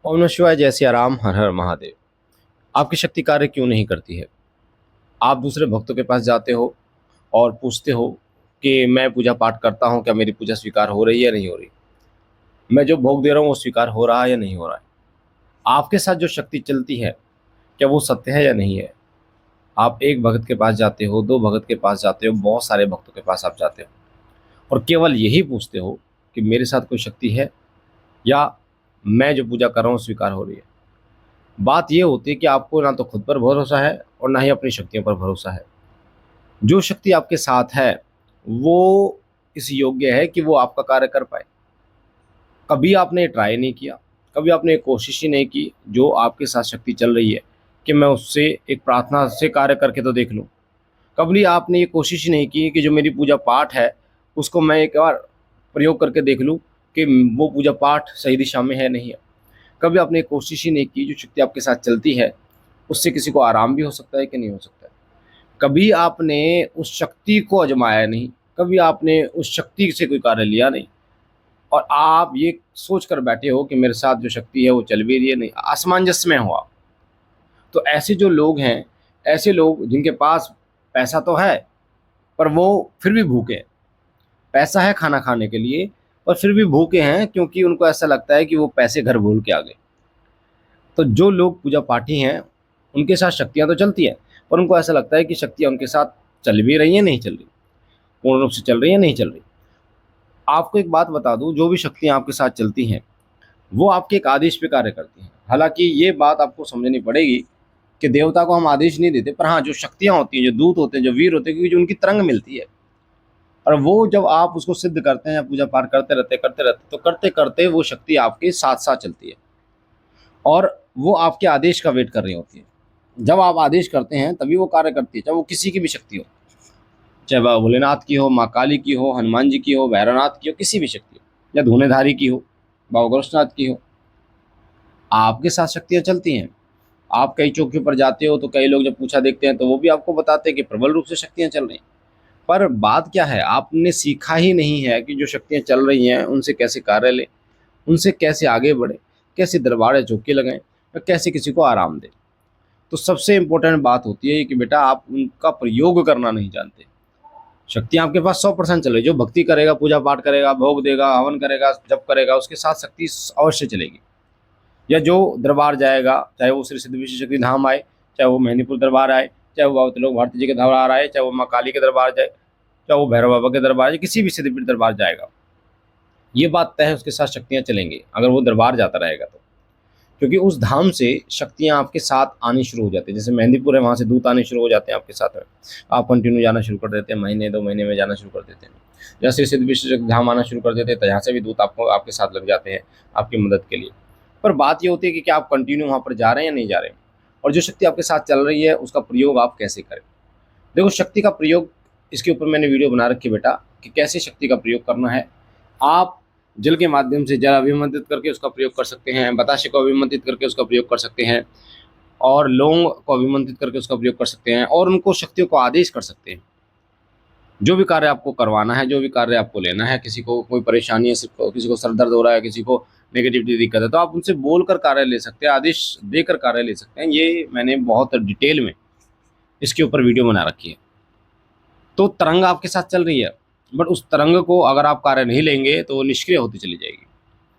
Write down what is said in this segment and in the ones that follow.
ओम नमः शिवाय। जय सिया राम। हर हर महादेव। आपकी शक्ति कार्य क्यों नहीं करती है? आप दूसरे भक्तों के पास जाते हो और पूछते हो कि मैं पूजा पाठ करता हूँ, क्या मेरी पूजा स्वीकार हो रही है या नहीं हो रही? मैं जो भोग दे रहा हूँ वो स्वीकार हो रहा है या नहीं हो रहा है? आपके साथ जो शक्ति चलती है, क्या वो सत्य है या नहीं है? आप एक भगत के पास जाते हो, दो भगत के पास जाते हो, बहुत सारे भक्तों के पास आप जाते हो और केवल यही पूछते हो कि मेरे साथ कोई शक्ति है या मैं जो पूजा कर रहा हूँ स्वीकार हो रही है। बात यह होती है कि आपको ना तो खुद पर भरोसा है और ना ही अपनी शक्तियों पर भरोसा है। जो शक्ति आपके साथ है वो इस योग्य है कि वो आपका कार्य कर पाए। कभी आपने ट्राई नहीं किया, कभी आपने कोशिश ही नहीं की जो आपके साथ शक्ति चल रही है कि मैं उससे एक प्रार्थना से कार्य करके तो देख लूं। कभी आपने ये कोशिश ही नहीं की कि जो मेरी पूजा पाठ है उसको मैं एक बार प्रयोग करके देख लूं कि वो पूजा पाठ सही दिशा में है नहीं है। कभी आपने कोशिश ही नहीं की जो शक्ति आपके साथ चलती है उससे किसी को आराम भी हो सकता है कि नहीं हो सकता है। कभी आपने उस शक्ति को आजमाया नहीं, कभी आपने उस शक्ति से कोई कार्य लिया नहीं और आप ये सोच कर बैठे हो कि मेरे साथ जो शक्ति है वो चल भी रही है नहीं, असमंजस में हो आप। तो ऐसे जो लोग हैं, ऐसे लोग जिनके पास पैसा तो है पर वो फिर भी भूखे हैं। पैसा है खाना खाने के लिए पर फिर भी भूखे हैं क्योंकि उनको ऐसा लगता है कि वो पैसे घर भूल के आ गए। तो जो लोग पूजा पाठी हैं उनके साथ शक्तियाँ तो चलती हैं पर उनको ऐसा लगता है कि शक्तियाँ उनके साथ चल भी रही हैं नहीं चल रही, पूर्ण रूप से चल रही है नहीं चल रही। आपको एक बात बता दूं, जो भी शक्तियाँ आपके साथ चलती हैं वो आपके एक आदेश पे कार्य करती हैं। हालांकि ये बात आपको समझनी पड़ेगी कि देवता को हम आदेश नहीं देते, पर हाँ जो शक्तियाँ होती हैं, जो दूत होते हैं, जो वीर होते हैं, क्योंकि जो उनकी तरंग मिलती है और वो जब आप उसको सिद्ध करते हैं या पूजा पाठ करते रहते तो करते करते वो शक्ति आपके साथ साथ चलती है और वो आपके आदेश का वेट कर रही होती है। जब आप आदेश करते हैं तभी वो कार्य करती है, चाहे वो किसी की भी शक्ति हो, चाहे वह भोलेनाथ की हो, माँ काली की हो, हनुमान जी की हो, भैरवनाथ की हो, किसी भी शक्ति हो, या धूनेधारी की हो, बाबा गोरक्षनाथ की हो। आपके साथ शक्तियाँ चलती हैं। आप कई चौकियों पर जाते हो तो कई लोग जब पूछा देखते हैं तो वो भी आपको बताते हैं कि प्रबल रूप से शक्तियाँ चल रही हैं। पर बात क्या है, आपने सीखा ही नहीं है कि जो शक्तियाँ चल रही हैं उनसे कैसे कार्य लें, उनसे कैसे आगे बढ़े, कैसे दरबार या चौकी लगाएं और कैसे किसी को आराम दें। तो सबसे इम्पोर्टेंट बात होती है कि बेटा आप उनका प्रयोग करना नहीं जानते। शक्तियाँ आपके पास 100% चल रही, जो भक्ति करेगा, पूजा पाठ करेगा, भोग देगा, हवन करेगा, जप करेगा, उसके साथ शक्ति अवश्य चलेगी। या जो दरबार जाएगा, चाहे वो श्री सिद्ध विश्व शक्ति धाम आए, चाहे वो मेहंदीपुर दरबार आए, चाहे वो बाबा त्रिलोक भारती जी के दरबार आए, चाहे वो माँ काली के दरबार जाए, चाहे वो भैरव बाबा के दरबार जाए, किसी भी सिद्धपीठ दरबार जाएगा, ये बात तय है उसके साथ शक्तियाँ चलेंगी अगर वो दरबार जाता रहेगा तो। क्योंकि उस धाम से शक्तियाँ आपके साथ आनी शुरू हो जाती है। जैसे मेहंदीपुर है, वहाँ से दूत आने शुरू हो जाते हैं आपके साथ में, आप कंटिन्यू जाना शुरू कर देते हैं, महीने 2 महीने में जाना शुरू कर देते हैं। जैसे सिद्ध विश्व धाम आना शुरू कर देते हैं तो यहाँ से भी दूत आपको आपके साथ लग जाते हैं आपकी मदद के लिए। पर बात ये होती है कि क्या आप कंटिन्यू वहाँ पर जा रहे हैं या नहीं जा रहे हैं, और जो शक्ति आपके साथ चल रही है उसका प्रयोग आप कैसे करें। देखो शक्ति का प्रयोग, इसके ऊपर मैंने वीडियो बना रखी है बेटा कि कैसे शक्ति का प्रयोग करना है। आप जल के माध्यम से जल अभिमंत्रित करके उसका प्रयोग कर सकते हैं, बताशे को अभिमंत्रित करके उसका प्रयोग कर सकते हैं, और लौंग को अभिमंत्रित करके उसका प्रयोग कर सकते हैं, और उनको शक्तियों को आदेश कर सकते हैं। जो भी कार्य आपको करवाना है, जो भी कार्य आपको लेना है, किसी को कोई परेशानी है, किसी को सर दर्द हो रहा है, किसी को नेगेटिविटी दिक्कत है, तो आप उनसे बोलकर कार्य ले सकते हैं, आदेश देकर कार्य ले सकते हैं। ये मैंने बहुत डिटेल में इसके ऊपर वीडियो बना रखी है। तो तरंग आपके साथ चल रही है, बट उस तरंग को अगर आप कार्य नहीं लेंगे तो वो निष्क्रिय होती चली जाएगी।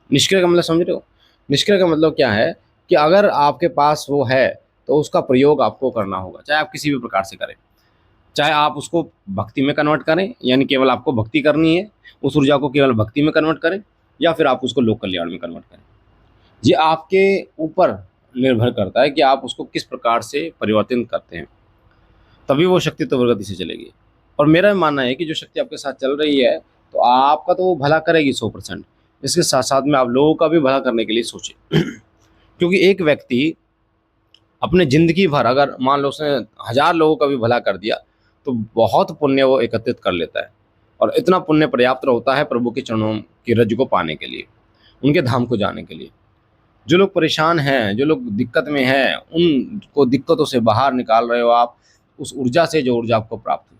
निष्क्रिय का मतलब समझ रहे हो? निष्क्रिय का मतलब क्या है कि अगर आपके पास वो है तो उसका प्रयोग आपको करना होगा, चाहे आप किसी भी प्रकार से करें। चाहे आप उसको भक्ति में कन्वर्ट करें, यानी केवल आपको भक्ति करनी है, उस ऊर्जा को केवल भक्ति में कन्वर्ट करें, या फिर आप उसको लोक कल्याण में कन्वर्ट करें। ये आपके ऊपर निर्भर करता है कि आप उसको किस प्रकार से परिवर्तन करते हैं, तभी वो शक्ति तो प्रगति से चलेगी। और मेरा मानना है कि जो शक्ति आपके साथ चल रही है तो आपका तो वो भला करेगी 100%। इसके साथ साथ में आप लोगों का भी भला करने के लिए सोचें। क्योंकि एक व्यक्ति अपने ज़िंदगी भर अगर मान लो उसने 1000 लोगों का भी भला कर दिया तो बहुत पुण्य वो एकत्रित कर लेता है, और इतना पुण्य पर्याप्त होता है प्रभु के चरणों की रज को पाने के लिए, उनके धाम को जाने के लिए। जो लोग परेशान हैं, जो लोग दिक्कत में हैं, उनको दिक्कतों से बाहर निकाल रहे हो आप उस ऊर्जा से, जो ऊर्जा आपको प्राप्त हुई।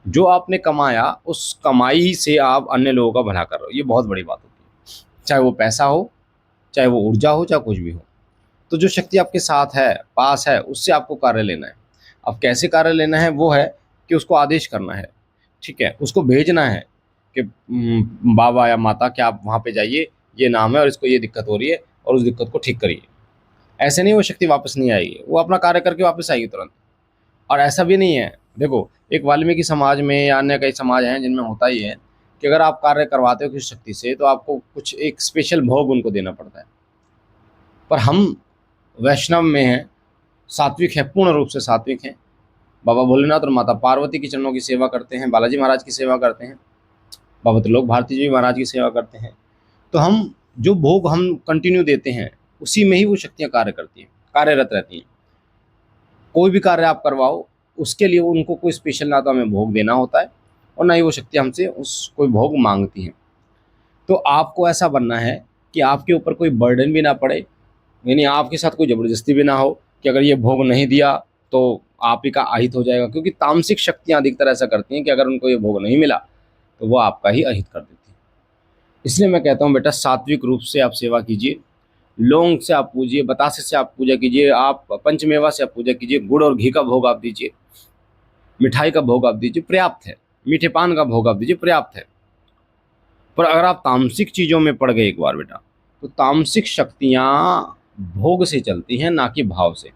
जो आपने कमाया उस कमाई से आप अन्य लोगों का भला कर रहे हो, ये बहुत बड़ी बात होती है। चाहे वो पैसा हो, चाहे वो ऊर्जा हो चाहे कुछ भी हो। तो जो शक्ति आपके साथ है, पास है, उससे आपको कार्य लेना है। अब कैसे कार्य लेना है वो है कि उसको आदेश करना है, ठीक है, उसको भेजना है कि बाबा या माता कि आप वहाँ पे जाइए, ये नाम है और इसको ये दिक्कत हो रही है और उस दिक्कत को ठीक करिए। ऐसे नहीं वो शक्ति वापस नहीं आएगी, वो अपना कार्य करके वापस आएगी तुरंत। और ऐसा भी नहीं है, देखो एक वाल्मीकि समाज में या अन्य कई समाज हैं जिनमें होता ही है कि अगर आप कार्य करवाते हो किसी शक्ति से तो आपको कुछ एक स्पेशल भोग उनको देना पड़ता है। पर हम वैष्णव में हैं, सात्विक है, पूर्ण रूप से सात्विक हैं। बाबा भोलेनाथ और माता पार्वती के चरणों की सेवा करते हैं, बालाजी महाराज की सेवा करते हैं, बाबा त्रिलोक भारती जी महाराज की सेवा करते हैं। तो हम जो भोग हम कंटिन्यू देते हैं उसी में ही वो शक्तियाँ कार्य करती हैं, कार्यरत रहती हैं। कोई भी कार्य आप करवाओ उसके लिए उनको कोई स्पेशल ना तो हमें भोग देना होता है और ना ही वो शक्ति हमसे उस कोई भोग मांगती हैं। तो आपको ऐसा बनना है कि आपके ऊपर कोई बर्डन भी ना पड़े, यानी आपके साथ कोई ज़बरदस्ती भी ना हो कि अगर ये भोग नहीं दिया तो आप ही का अहित हो जाएगा। क्योंकि तामसिक शक्तियाँ अधिकतर ऐसा करती हैं कि अगर उनको ये भोग नहीं मिला तो वो आपका ही अहित कर देती हैं। इसलिए मैं कहता हूँ बेटा, सात्विक रूप से आप सेवा कीजिए, लौंग से आप पूजिए, बतासे से आप पूजा कीजिए, आप पंचमेवा से आप पूजा कीजिए, गुड़ और घी का भोग आप दीजिए, मिठाई का भोग आप दीजिए, पर्याप्त है। मीठे पान का भोग आप दीजिए, पर्याप्त है। पर अगर आप तामसिक चीज़ों में पड़ गए एक बार बेटा, तो तामसिक शक्तियाँ भोग से चलती हैं ना कि भाव से।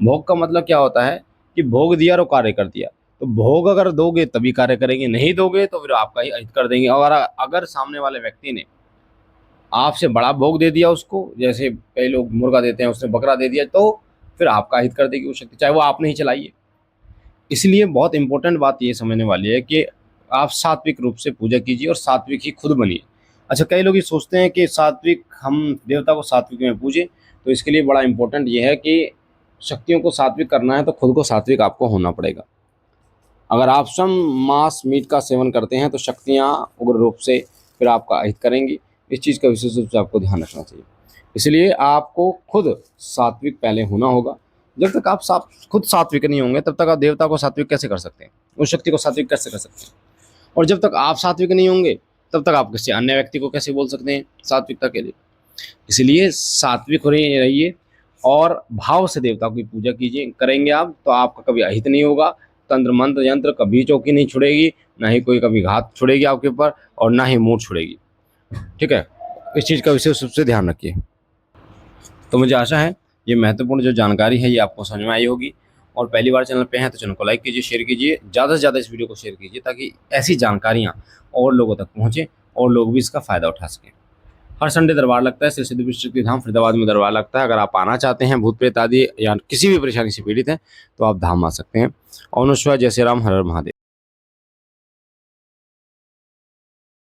भोग का मतलब क्या होता है कि भोग दिया और कार्य कर दिया। तो भोग अगर दोगे तभी कार्य करेंगे, नहीं दोगे तो फिर आपका ही अहित कर देंगे। और अगर सामने वाले व्यक्ति ने आपसे बड़ा भोग दे दिया उसको, जैसे कई लोग मुर्गा देते हैं, उसने बकरा दे दिया, तो फिर आपका हित कर देगी वो शक्ति, चाहे वो आपने ही चलाई है। इसलिए बहुत इंपॉर्टेंट बात ये समझने वाली है कि आप सात्विक रूप से पूजा कीजिए और सात्विक ही खुद बनिए। अच्छा, कई लोग ये सोचते हैं कि सात्विक, हम देवता को सात्विक में पूजें, तो इसके लिए बड़ा इंपॉर्टेंट ये है कि शक्तियों को सात्विक करना है तो खुद को सात्विक आपको होना पड़ेगा। अगर आप सम मांस मीट का सेवन करते हैं तो शक्तियाँ उग्र रूप से फिर आपका अहित करेंगी। इस चीज़ का विशेष रूप से आपको ध्यान रखना चाहिए। इसलिए आपको खुद सात्विक पहले होना होगा। जब तक आप खुद सात्विक नहीं होंगे तब तक आप देवता को सात्विक कैसे कर सकते हैं, उस शक्ति को सात्विक कैसे कर सकते हैं। और जब तक आप सात्विक नहीं होंगे तब तक आप किसी अन्य व्यक्ति को कैसे बोल सकते हैं सात्विकता के लिए। इसलिए सात्विक रहिए और भाव से देवता की पूजा कीजिए, करेंगे आप तो आपका कभी अहित नहीं होगा। तंत्र मंत्र यंत्र कभी चौकी नहीं छुड़ेगी, ना ही कोई कभी घात छुड़ेगी आपके ऊपर, और ना ही मूठ छुड़ेगी। ठीक है, इस चीज़ का विशेष रूप से ध्यान रखिए। तो मुझे आशा है ये महत्वपूर्ण जो जानकारी है ये आपको समझ में आई होगी। और पहली बार चैनल पे हैं तो चैनल को लाइक कीजिए, शेयर कीजिए, ज़्यादा से ज़्यादा इस वीडियो को शेयर कीजिए ताकि ऐसी जानकारियाँ और लोगों तक पहुँचें और लोग भी इसका फ़ायदा उठा सकें। हर संडे दरबार लगता है, श्री सिद्धि विश्व धाम फरीदाबाद में दरबार लगता है। अगर आप आना चाहते हैं, भूत प्रेत आदि या किसी भी परेशानी से पीड़ित हैं, तो आप धाम आ सकते हैं। और जय श्री राम, हर हर महादेव।